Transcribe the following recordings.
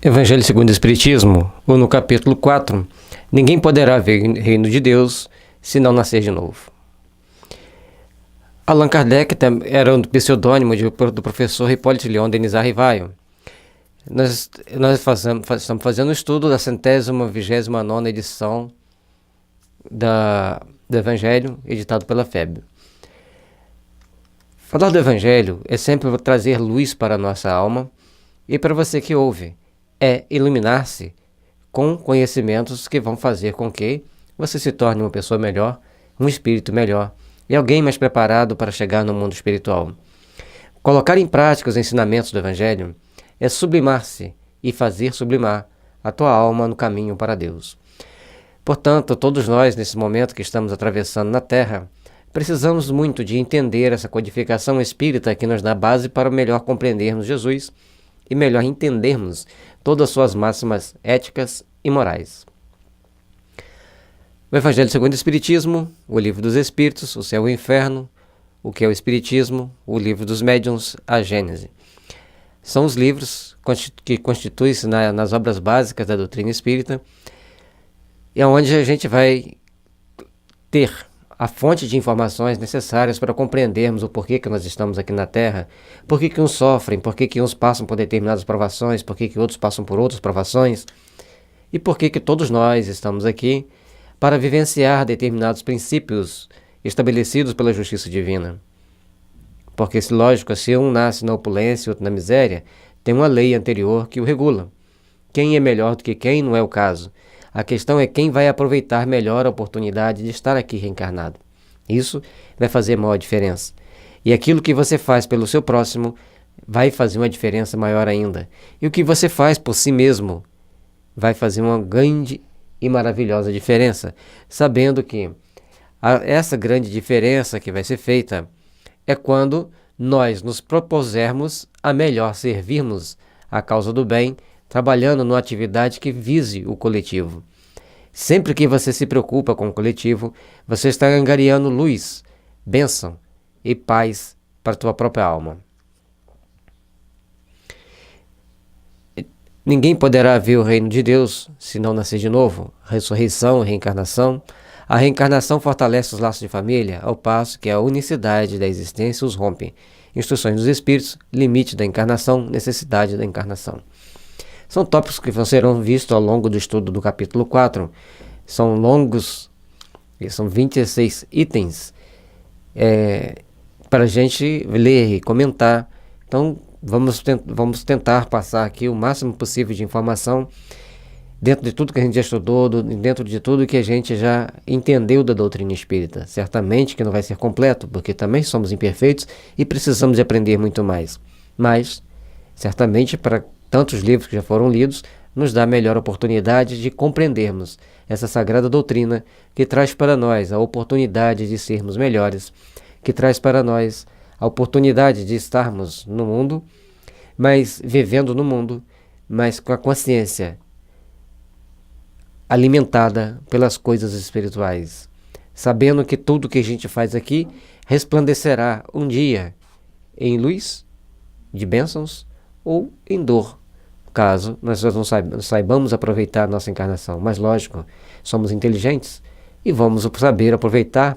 Evangelho segundo o Espiritismo, ou no capítulo 4, ninguém poderá ver o reino de Deus se não nascer de novo. Allan Kardec era um pseudônimo do professor Hipólito Leon Denis Arrivaio. Nós estamos fazendo um estudo da 129ª edição do Evangelho, editado pela FEB. Falar do Evangelho é sempre trazer luz para a nossa alma e para você que ouve. É iluminar-se com conhecimentos que vão fazer com que você se torne uma pessoa melhor, um espírito melhor e alguém mais preparado para chegar no mundo espiritual. Colocar em prática os ensinamentos do Evangelho é sublimar-se e fazer sublimar a tua alma no caminho para Deus. Portanto, todos nós, nesse momento que estamos atravessando na Terra, precisamos muito de entender essa codificação espírita que nos dá base para melhor compreendermos Jesus e melhor entendermos todas as suas máximas éticas e morais. O Evangelho segundo o Espiritismo, o Livro dos Espíritos, o Céu e o Inferno, o que é o Espiritismo, o Livro dos Médiuns, a Gênese. São os livros que constituem-se nas obras básicas da doutrina espírita, e é onde a gente vai ter a fonte de informações necessárias para compreendermos o porquê que nós estamos aqui na Terra, por que uns sofrem, por que uns passam por determinadas provações, por que outros passam por outras provações, e por que todos nós estamos aqui para vivenciar determinados princípios estabelecidos pela justiça divina. Porque, lógico, se um nasce na opulência e outro na miséria, tem uma lei anterior que o regula. Quem é melhor do que quem não é o caso. A questão é quem vai aproveitar melhor a oportunidade de estar aqui reencarnado. Isso vai fazer maior diferença. E aquilo que você faz pelo seu próximo vai fazer uma diferença maior ainda. E o que você faz por si mesmo vai fazer uma grande e maravilhosa diferença, sabendo que essa grande diferença que vai ser feita é quando nós nos propusermos a melhor servirmos a causa do bem, trabalhando numa atividade que vise o coletivo. Sempre que você se preocupa com o coletivo, você está angariando luz, bênção e paz para a tua própria alma. Ninguém poderá ver o reino de Deus se não nascer de novo. Ressurreição e reencarnação. A reencarnação fortalece os laços de família, ao passo que a unicidade da existência os rompe. Instruções dos Espíritos, limite da encarnação, necessidade da encarnação. São tópicos que serão vistos ao longo do estudo do capítulo 4. São longos, são 26 itens para a gente ler e comentar. Então, vamos tentar passar aqui o máximo possível de informação dentro de tudo que a gente já estudou, dentro de tudo que a gente já entendeu da doutrina espírita. Certamente que não vai ser completo, porque também somos imperfeitos e precisamos de aprender muito mais. Mas, certamente, para tantos livros que já foram lidos, nos dá a melhor oportunidade de compreendermos essa sagrada doutrina que traz para nós a oportunidade de sermos melhores, que traz para nós a oportunidade de estarmos no mundo, mas vivendo no mundo, mas com a consciência alimentada pelas coisas espirituais, sabendo que tudo que a gente faz aqui resplandecerá um dia em luz de bênçãos ou em dor, caso nós não saibamos aproveitar a nossa encarnação. Mas lógico, somos inteligentes e vamos saber aproveitar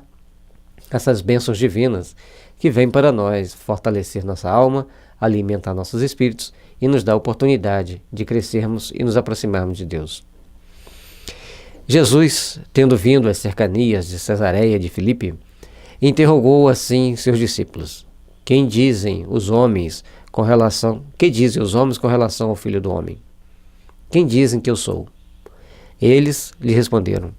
essas bênçãos divinas que vêm para nós fortalecer nossa alma, alimentar nossos espíritos e nos dar a oportunidade de crescermos e nos aproximarmos de Deus. Jesus, tendo vindo às cercanias de Cesareia de Filipe, interrogou assim seus discípulos: que dizem os homens com relação ao Filho do Homem? Quem dizem que eu sou? Eles lhe responderam: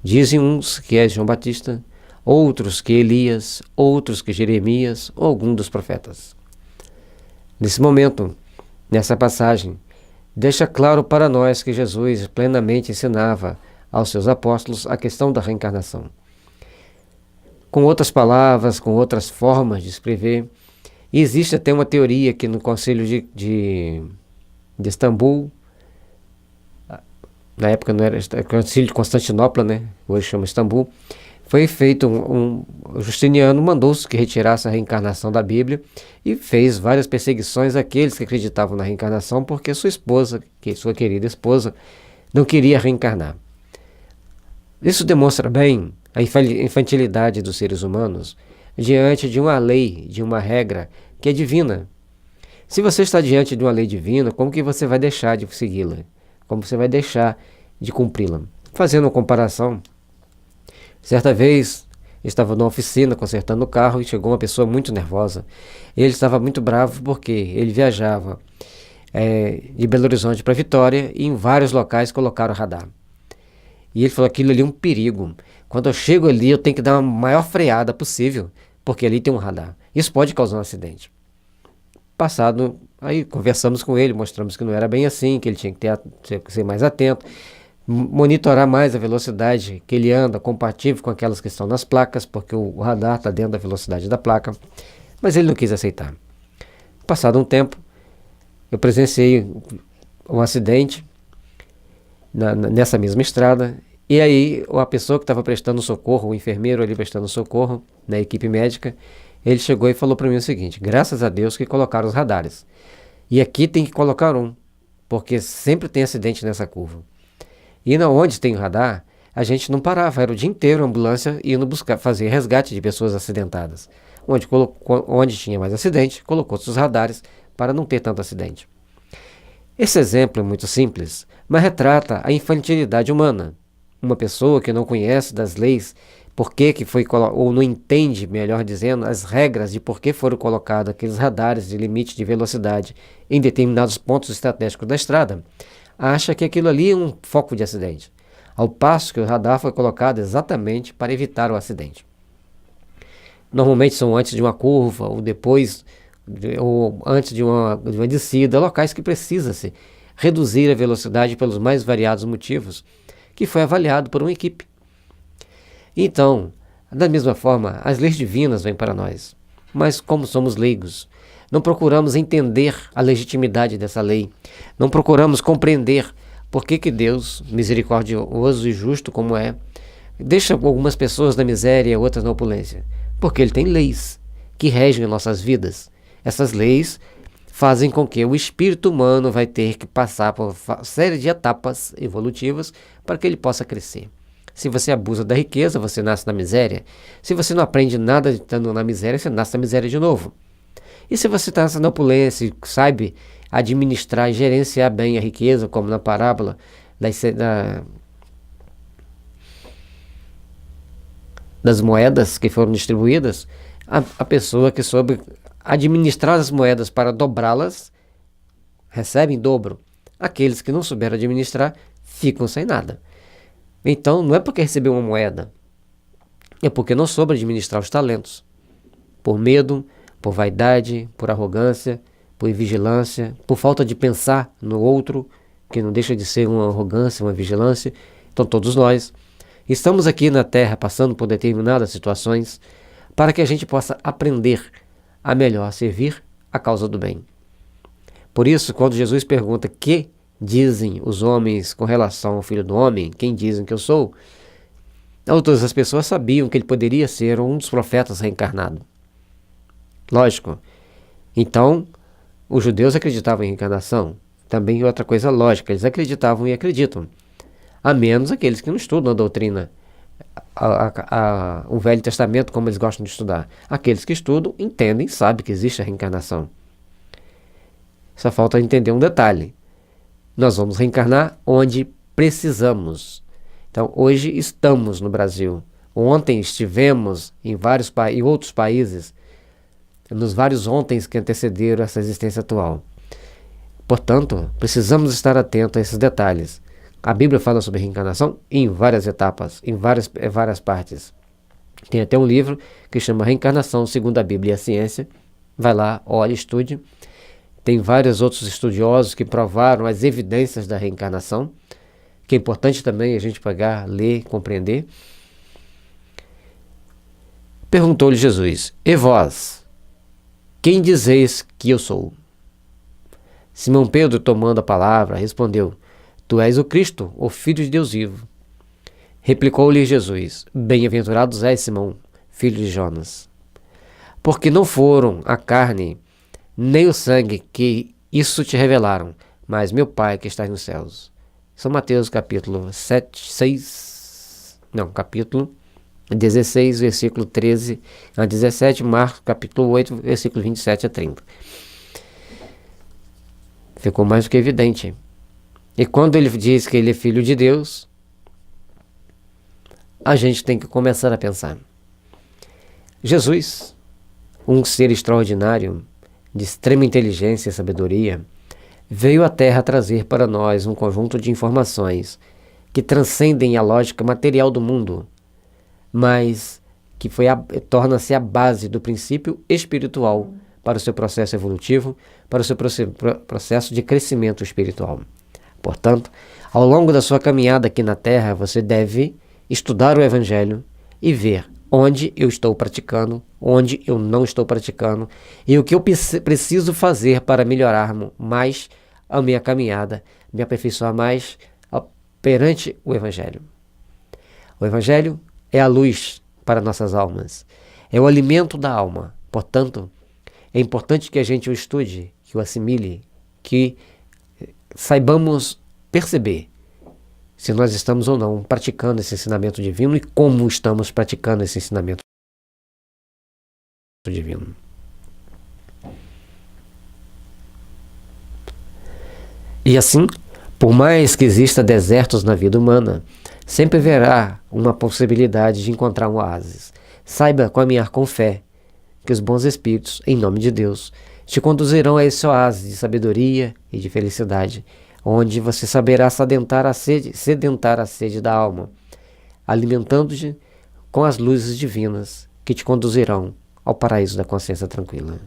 dizem uns que és João Batista, outros que Elias, outros que Jeremias ou algum dos profetas. Nesse momento, nessa passagem, deixa claro para nós que Jesus plenamente ensinava aos seus apóstolos a questão da reencarnação. Com outras palavras, com outras formas de escrever, e existe até uma teoria que no Concílio de Istambul, na época não era Concílio de Constantinopla, né? Hoje chama Istambul, Foi feito o Justiniano mandou que retirasse a reencarnação da Bíblia e fez várias perseguições àqueles que acreditavam na reencarnação, porque sua esposa, sua querida esposa, não queria reencarnar. Isso demonstra bem a infantilidade dos seres humanos diante de uma lei, de uma regra que é divina. Se você está diante de uma lei divina, como que você vai deixar de segui-la? Como você vai deixar de cumpri-la? Fazendo uma comparação, certa vez estava numa oficina consertando o carro e chegou uma pessoa muito nervosa. Ele estava muito bravo porque ele viajava de Belo Horizonte para Vitória e em vários locais colocaram radar. E ele falou: aquilo ali é um perigo. Quando eu chego ali, eu tenho que dar a maior freada possível, porque ali tem um radar. Isso pode causar um acidente. Passado, aí conversamos com ele, mostramos que não era bem assim, que ele tinha que ser mais atento, monitorar mais a velocidade que ele anda, compatível com aquelas que estão nas placas, porque o radar está dentro da velocidade da placa. Mas ele não quis aceitar. Passado um tempo, eu presenciei um acidente nessa mesma estrada, e aí a pessoa que estava prestando socorro, o enfermeiro ali prestando socorro na equipe médica, ele chegou e falou para mim o seguinte: graças a Deus que colocaram os radares, e aqui tem que colocar um, porque sempre tem acidente nessa curva. E onde tem o radar, a gente não parava, era o dia inteiro a ambulância indo fazer resgate de pessoas acidentadas. Onde tinha mais acidente, colocou-se os radares para não ter tanto acidente. Esse exemplo é muito simples, mas retrata a infantilidade humana. Uma pessoa que não conhece das leis, ou não entende, melhor dizendo, as regras de por que foram colocados aqueles radares de limite de velocidade em determinados pontos estratégicos da estrada, acha que aquilo ali é um foco de acidente, ao passo que o radar foi colocado exatamente para evitar o acidente. Normalmente são antes de uma curva, ou depois, ou antes de uma descida, locais que precisa-se reduzir a velocidade pelos mais variados motivos, que foi avaliado por uma equipe. Então, da mesma forma, as leis divinas vêm para nós, mas como somos leigos, não procuramos entender a legitimidade dessa lei, não procuramos compreender por que Deus, misericordioso e justo como é, deixa algumas pessoas na miséria e outras na opulência, porque Ele tem leis que regem nossas vidas. Essas leis fazem com que o espírito humano vai ter que passar por uma série de etapas evolutivas para que ele possa crescer. Se você abusa da riqueza, você nasce na miséria. Se você não aprende nada estando na miséria, você nasce na miséria de novo. E se você está na opulência e sabe administrar e gerenciar bem a riqueza, como na parábola das moedas que foram distribuídas, a pessoa que soube administrar as moedas para dobrá-las, recebe em dobro. Aqueles que não souberam administrar, ficam sem nada. Então, não é porque recebeu uma moeda, é porque não soube administrar os talentos. Por medo, por vaidade, por arrogância, por vigilância, por falta de pensar no outro, que não deixa de ser uma arrogância, uma vigilância. Então, todos nós estamos aqui na Terra passando por determinadas situações para que a gente possa aprender a melhor servir a causa do bem. Por isso, quando Jesus pergunta: que dizem os homens com relação ao Filho do Homem? Quem dizem que eu sou? Todas as pessoas sabiam que ele poderia ser um dos profetas reencarnado. Lógico. Então, os judeus acreditavam em reencarnação. Também outra coisa lógica, eles acreditavam e acreditam. A menos aqueles que não estudam a doutrina, o Velho Testamento, como eles gostam de estudar. Aqueles que estudam, entendem, sabem que existe a reencarnação. Só falta entender um detalhe. Nós vamos reencarnar onde precisamos. Então, hoje estamos no Brasil. Ontem estivemos em outros países, nos vários ontens que antecederam essa existência atual. Portanto, precisamos estar atentos a esses detalhes. A Bíblia fala sobre reencarnação em várias etapas, em várias partes. Tem até um livro que chama Reencarnação segundo a Bíblia e a Ciência. Vai lá, olhe, estude. Tem vários outros estudiosos que provaram as evidências da reencarnação, que é importante também a gente pegar, ler, compreender. Perguntou-lhe Jesus: e vós, quem dizeis que eu sou? Simão Pedro, tomando a palavra, respondeu: tu és o Cristo, o Filho de Deus vivo. Replicou-lhe Jesus: Bem-aventurados és, Simão, filho de Jonas, porque não foram a carne nem o sangue que isso te revelaram, mas meu Pai que está nos céus. São Mateus capítulo 16, versículo 13 a 17, Marcos capítulo 8, versículo 27 a 30. Ficou mais do que evidente. E quando ele diz que ele é filho de Deus, a gente tem que começar a pensar. Jesus, um ser extraordinário, de extrema inteligência e sabedoria, veio à Terra trazer para nós um conjunto de informações que transcendem a lógica material do mundo, mas que torna-se a base do princípio espiritual para o seu processo evolutivo, para o seu processo de crescimento espiritual. Portanto, ao longo da sua caminhada aqui na Terra, você deve estudar o Evangelho e ver onde eu estou praticando, onde eu não estou praticando e o que eu preciso fazer para melhorar mais a minha caminhada, me aperfeiçoar mais perante o Evangelho. O Evangelho é a luz para nossas almas, é o alimento da alma. Portanto, é importante que a gente o estude, que o assimile, que saibamos perceber se nós estamos ou não praticando esse ensinamento divino e como estamos praticando esse ensinamento divino. E assim, por mais que exista desertos na vida humana, sempre haverá uma possibilidade de encontrar um oásis. Saiba caminhar com fé, que os bons espíritos, em nome de Deus, te conduzirão a esse oásis de sabedoria e de felicidade, onde você saberá sedentar a sede da alma, alimentando-te com as luzes divinas que te conduzirão ao paraíso da consciência tranquila.